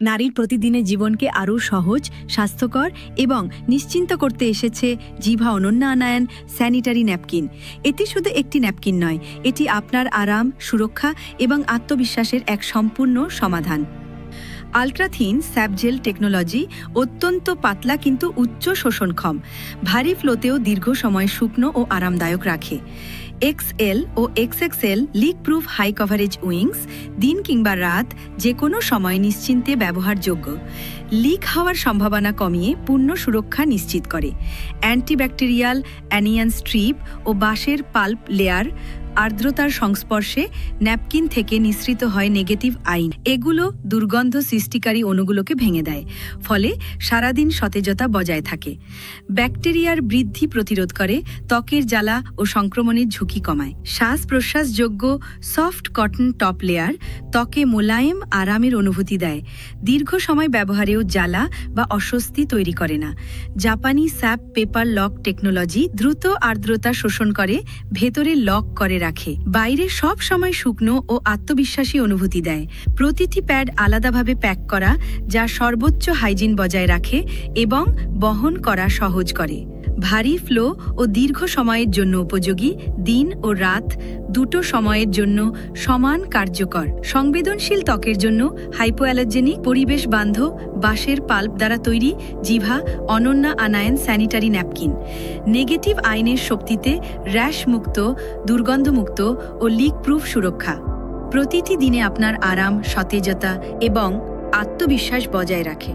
নারীর প্রতিদিনের জীবনকে আরও সহজ, স্বাস্থ্যকর এবং নিশ্চিন্ত করতে এসেছে জিভা অনন্যা আনায়ন স্যানিটারি ন্যাপকিন। এটি শুধু একটি ন্যাপকিন নয়, এটি আপনার আরাম, সুরক্ষা এবং আত্মবিশ্বাসের এক সম্পূর্ণ সমাধান। আল্ট্রাথিন স্যাপজেল টেকনোলজি অত্যন্ত পাতলা কিন্তু উচ্চ শোষণক্ষম, ভারী ফ্লোতেও দীর্ঘ সময় শুকনো ও আরামদায়ক রাখে। XL ও XXL leak proof high coverage wings দিন কিংবা রাত যে কোনো সময় নিশ্চিন্তে ব্যবহারযোগ্য। লিক হওয়ার সম্ভাবনা কমিয়ে পূর্ণ সুরক্ষা নিশ্চিত করে। অ্যান্টিব্যাকটেরিয়াল অ্যানিয়ন স্ট্রিপ ও বাঁশের পাল্প লেয়ার আর্দ্রতার সংস্পর্শে ন্যাপকিন থেকে নিঃসৃত হয় নেগেটিভ আয়ন। এগুলো দুর্গন্ধ সৃষ্টিকারী অণুগুলোকে ভেঙে দেয়, ফলে সারাদিন সতেজতা বজায় থাকে। ব্যাকটেরিয়ার বৃদ্ধি প্রতিরোধ করে, ত্বকের জ্বালা ও সংক্রমণের ঝুঁকি কমায়। শ্বাস প্রশ্বাসযোগ্য সফট কটন টপ লেয়ার ত্বকে মোলায়েম আরামের অনুভূতি দেয়, দীর্ঘ সময় ব্যবহারেও জ্বালা বা অস্বস্তি তৈরি করে না। জাপানি স্যাপ পেপার লক টেকনোলজি দ্রুত আর্দ্রতা শোষণ করে, ভেতরে লক করে রাখে, বাইরে সব সময় শুকনো ও আত্মবিশ্বাসী অনুভূতি দেয়। প্রতিটি প্যাড আলাদাভাবে প্যাক করা, যা সর্বোচ্চ হাইজিন বজায় রাখে এবং বহন করা সহজ করে। ভারী ফ্লো ও দীর্ঘ সময়ের জন্য উপযোগী, দিন ও রাত দুটো সময়ের জন্য সমান কার্যকর। সংবেদনশীল ত্বকের জন্য হাইপোঅ্যালার্জেনিক, পরিবেশ বান্ধব বাঁশের পাল্প দ্বারা তৈরি জিভা Ananya anion sanitary napkin. Negative আয়নের শক্তিতে র্যাশ মুক্ত, দুর্গন্ধমুক্ত ও লিক প্রুফ সুরক্ষা প্রতিটি দিনে আপনার আরাম, সতেজতা এবং আত্মবিশ্বাস বজায় রাখে।